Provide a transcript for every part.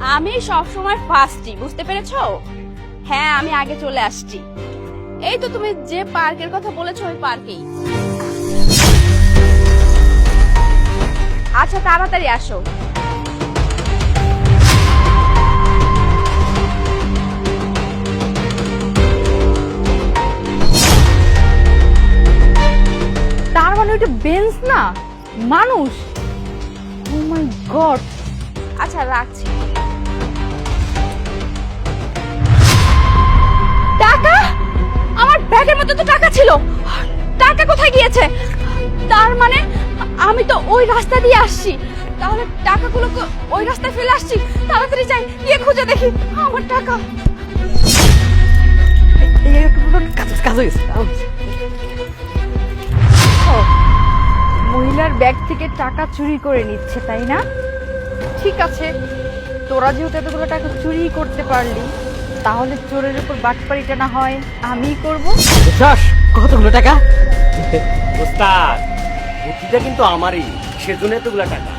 আমি সব সময় ফার্স্টই, বুঝতে পেরেছো? হ্যাঁ, আমি আগে চলে আসছি। এই তো তুমি যে পার্কের কথা বলেছো ওই পার্কেই। আচ্ছা তাড়াতাড়ি আসো। তার মানে ওইটা বেঞ্চ না, মানুষ। ও মাই গড। আচ্ছা রাখছি। টাকা? আমার ব্যাগের মধ্যে তো টাকা ছিল, টাকা কোথায় গিয়েছে? তার মানে আমি তো ওই রাস্তা দিয়ে আসছি, তাহলে টাকাগুলো ওই রাস্তায় ফেলে আসছি। তাড়াতাড়ি যাই, গিয়ে খুঁজে দেখি আমার টাকা। কাজ হয়ে গেছে। মহিলার ব্যাগ থেকে টাকা চুরি করে নিচ্ছে, তাই না? ঠিক আছে, তোরা যেহেতু এতগুলো টাকা চুরি করতে পারলি, তাহলে চোরের উপর বাটপাড়িটা না হয় আমিই করব। কতগুলো টাকা? ওস্তাদ, বুদ্ধিটা কিন্তু আমারই, সেজন্য এতগুলো টাকা।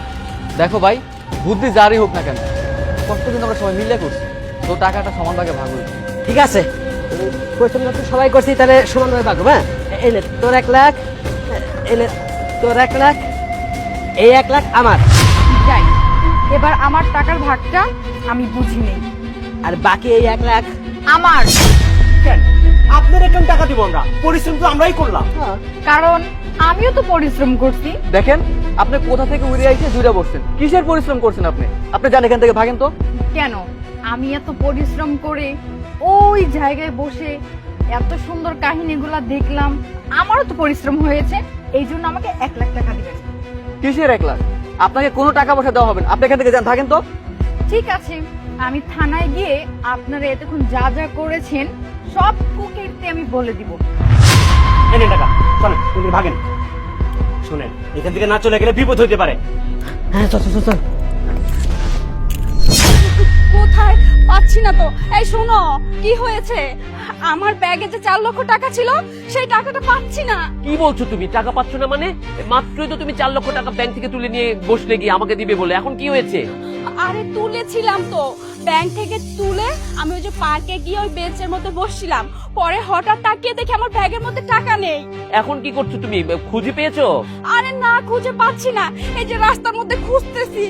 দেখো ভাই, বুদ্ধি যারই হোক না কেন, কষ্ট কিন্তু আমরা সবাই মিলে করছি, তো টাকাটা সমান ভাগে ভাগ হয়েছে। ঠিক আছে, পরিশ্রম তো সবাই করছি, তাহলে সমানভাবে ভাগ। হ্যাঁ, এনে তোর 1 লাখ, এনে তোর 1 লাখ, এই 1 লাখ আমার। যাই, এবার আমার টাকার ভাগটা আমি বুঝি নেই। আর বাকি এই 1 লাখ আমার। কেন আপনার কেন টাকা দিব? আমরা পরিশ্রম তো আমরাই করলাম। কারণ আমিও তো পরিশ্রম করছি। দেখেন, আপনি কোথা থেকে উড়ে এসে জুড়ে বসছেন, কিসের পরিশ্রম করছেন আপনি? আপনি যান এখান থেকে, ভাগেন তো। কেন? আমি এত পরিশ্রম করে ওই জায়গায় বসে এত সুন্দর কাহিনীগুলা দেখলাম, আমারও তো পরিশ্রম হয়েছে, এই জন্য আমাকে 1 লাখ টাকা দিবেন। কিসের 1 লাখ? আপনাকে কোনো টাকা পয়সা দেওয়া হবে না, আপনি এখান থেকে যান, থাকেন তো। ঠিক আছে, আমি থানায় গিয়ে আপনারা এতক্ষণ যা যা করেছেন সব কুকিরতে আমি বলে দিব। এনে টাকা, চলেন তুমি ভাগেন। শুনেন, এখান থেকে না চলে গেলে বিপদ হইতে পারে। হ্যাঁ, চল চল চল। কোথায় পাচ্ছি না তো। এই শোনো, কি হয়েছে? আমার ব্যাগে যে 4 লক্ষ টাকা ছিল, সেই টাকাটা পাচ্ছি না। কি বলছো তুমি? টাকা পাচ্ছ না মানে? মাত্রই তো তুমি 4 লক্ষ টাকা ব্যাংক থেকে তুলে নিয়ে বসলে গিয়ে আমাকে দিবে বলে, এখন কি হয়েছে? আরে তুলেছিলাম তো, ব্যাংক থেকে তুলে আমি ওই যে পার্কে গিয়ে ওই বেঞ্চের মধ্যে বসছিলাম, পরে হঠাৎ তাকিয়ে দেখি আমার ব্যাগের মধ্যে টাকা নেই। এখন কি করছো তুমি? খুঁজে পেয়েছো? আরে না, খুঁজে পাচ্ছি না। এই যে রাস্তার মধ্যে খুঁজতেছি,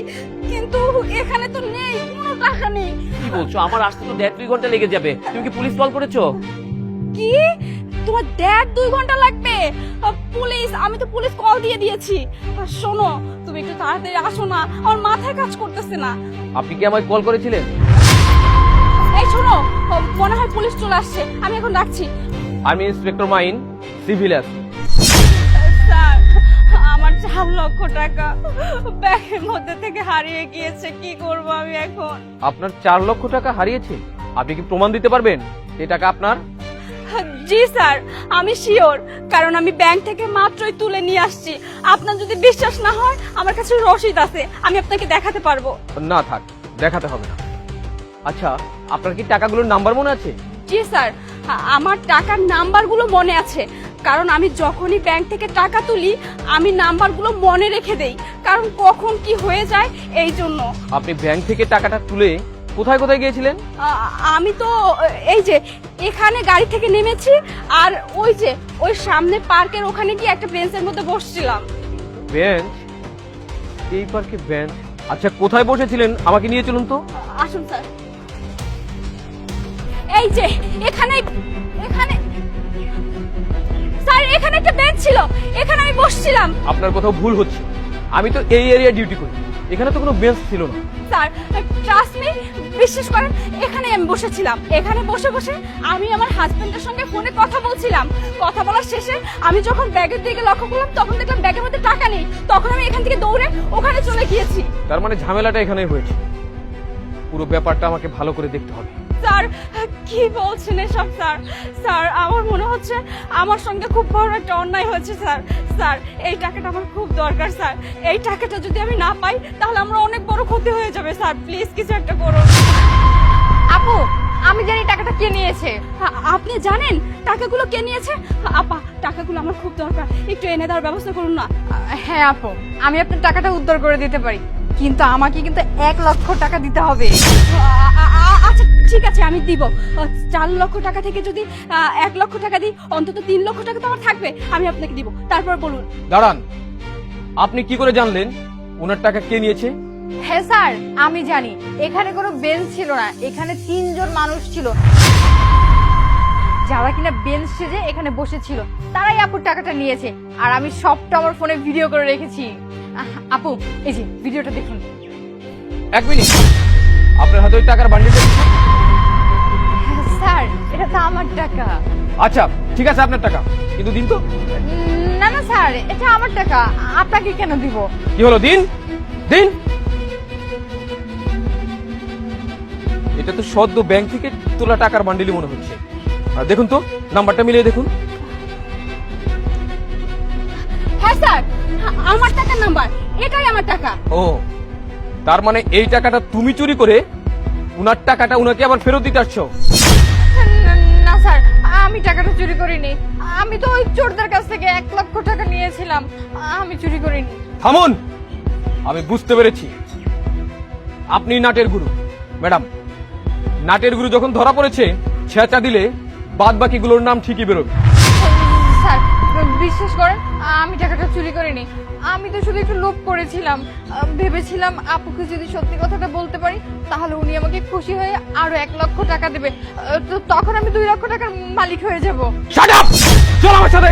কিন্তু এখানে তো নেই, কোনো টাকা নেই। কি বলছো? আমার আসতে তো 1.5-2 ঘন্টা লেগে যাবে। তুমি কি পুলিশ কল করেছো? কি? তোমার 1.5-2 ঘন্টা লাগবে? পুলিশ? আমি তো পুলিশ কল দিয়ে দিয়েছি। শোনো, তুমি একটু তাড়াতাড়ি আসো না, আমার মাথায় কাজ করতেছে না। আপনি কি আমায় কল করেছিলেন? এই শোনো, মনে হয় পুলিশ চলে আসছে, আমি এখন রাখছি। আমি ইন্সপেক্টর মাইন, সিভিল অ্যাস। স্যার, আমার 4 লক্ষ টাকা ব্যাগের মধ্যে থেকে হারিয়ে গিয়েছে, কি করব আমি এখন? আপনার 4 লক্ষ টাকা হারিয়েছে? আপনি কি প্রমাণ দিতে পারবেন এই টাকা আপনার? জি স্যার, আমি শিওর, কারণ আমি ব্যাংক থেকে মাত্রই তুলে নিয়ে আসছি। আপনার যদি বিশ্বাস না হয়, আমার কাছে রসিদ আছে, আমি আপনাকে দেখাতে পারবো। না থাক, দেখাতে হবে না। আচ্ছা, আপনার কি টাকাগুলোর নাম্বার মনে আছে? জি স্যার, আমার টাকার নাম্বারগুলো মনে আছে, কারণ আমি যখনই ব্যাংক থেকে টাকা তুলি আমি নাম্বারগুলো মনে রেখে দেই, কারণ কখন কি হয়ে যায় এই জন্য। আপনি ব্যাংক থেকে টাকাটা তুলে কোথায় কোথায় গিয়েছিলেন? আমি তো এই যে এখানে গাড়ি থেকে নেমেছি, আর ওই যে ওই সামনে পার্কের ওখানে গিয়ে একটা বেঞ্চের মধ্যে বসছিলাম। বেঞ্চ? এই পার্কে বেঞ্চ? আচ্ছা, কোথায় বসেছিলেন আমাকে নিয়ে চলুন তো। আসুন স্যার। এই যে এখানে এখানে স্যার, এখানে একটা বেঞ্চ ছিল, এখানে আমি বসছিলাম। আপনার কোথাও ভুল হচ্ছে, আমি তো এই এরিয়া ডিউটি করি, এখানে তো কোনো বেঞ্চ ছিল না। স্যার ট্রাস্ট মি, বিশ্বাস করেন, এখানে আমি বসেছিলাম। এখানে বসে বসে আমি আমার হাজবেন্ডের সঙ্গে ফোনে কথা বলছিলাম। কথা বলার শেষে আমি যখন ব্যাগের দিকে লক্ষ্য করলাম, তখন দেখলাম ব্যাগের মধ্যে টাকা নেই। তখন আমি এখান থেকে দৌড়ে ওখানে চলে গিয়েছি। তার মানে ঝামেলাটা এখানেই হয়েছে। পুরো ব্যাপারটা আমাকে ভালো করে দেখতে হবে। স্যার কি বলছেন এসব? স্যার স্যার আমার মনে হচ্ছে আমার সঙ্গে খুব বড় একটা অন্যায় হয়েছে। স্যার স্যার এই টাকাটা আমার খুব দরকার। স্যার এই টাকাটা যদি আমি না পাই, তাহলে আমার অনেক বড় ক্ষতি হয়ে যাবে। স্যার প্লিজ কিছু একটা করুন। আপু, আমি জানি টাকাটা কে নিয়েছে। আপনি জানেন টাকাগুলো কে নিয়েছে? আপা, টাকাগুলো আমার খুব দরকার, একটু এনে দেওয়ার ব্যবস্থা করুন না। হ্যাঁ আপু, আমি আপনার টাকাটা উদ্ধার করে দিতে পারি। কিন্তু আমাকে কিন্তু 1 লক্ষ টাকা দিতে হবে। আচ্ছা ঠিক আছে, আমি দিব। 4 লক্ষ টাকা থেকে যদি 1 লক্ষ টাকা দিই, অন্তত 3 লক্ষ টাকা তো আমার থাকবে, আমি আপনাকে দিব। তারপর বলুন। দাঁড়ান, আপনি কি করে জানলেন ওনার টাকা কে নিয়েছে? হ্যাঁ স্যার, আমি জানি। এখানে কোনো বেঞ্চ ছিল না, এখানে 3 জন মানুষ ছিল যারা কিনা বেঞ্চ সেজে এখানে বসেছিল, তারাই আপুর টাকাটা নিয়েছে। আর আমি সবটা আমার ফোনে ভিডিও করে রেখেছি। আপু, এই যে ভিডিওটা দেখুন। 1 মিনিট, আপনার হাতে ওই টাকার বান্ডিলটা? স্যার, এটা তো আমার টাকা। আচ্ছা ঠিক আছে, আপনার টাকা, কিন্তু দিন তো। না না স্যার, এটা আমার টাকা, আপনাকে কেন দিব? কি হলো, দিন দিন। এটা তো সদ্য ব্যাংক থেকে তোলা টাকার বান্ডিলই মনে হচ্ছে। আর দেখুন তো, নাম্বারটা মিলিয়ে দেখুন। হ্যাঁ স্যার, আমার টাকার নাম্বার, এটাই আমার টাকা। ও, তার মানে এই টাকাটা তুমি চুরি করে উনার টাকাটা উনাকে আবার ফেরত দিতে আসছো? না স্যার, আমি টাকাটা চুরি করিনি। আমি তো ওই চোরদের কাছ থেকে 1 লক্ষ টাকা নিয়েছিলাম, আমি চুরি করিনি। থামুন, আমি বুঝতে পেরেছি আপনি নাটের গুরু। ম্যাডাম, নাটের গুরু যখন ধরা পড়েছে, ছেঁচা দিলে বাদ বাকিগুলোর নাম ঠিকই বেরোবে। স্যার বিশ্বাস করেন, আমি টাকাটা চুরি করিনি। আমি তো শুধু একটু লোভ করেছিলাম, ভেবেছিলাম আপুকে যদি সত্যি কথাটা বলতে পারি তাহলে উনি আমাকে খুশি হয়ে আরো 1 লক্ষ টাকা দেবে। তো তখন আমি 2 লক্ষ টাকার মালিক হয়ে যাব। Shut up! চল আমার সাথে।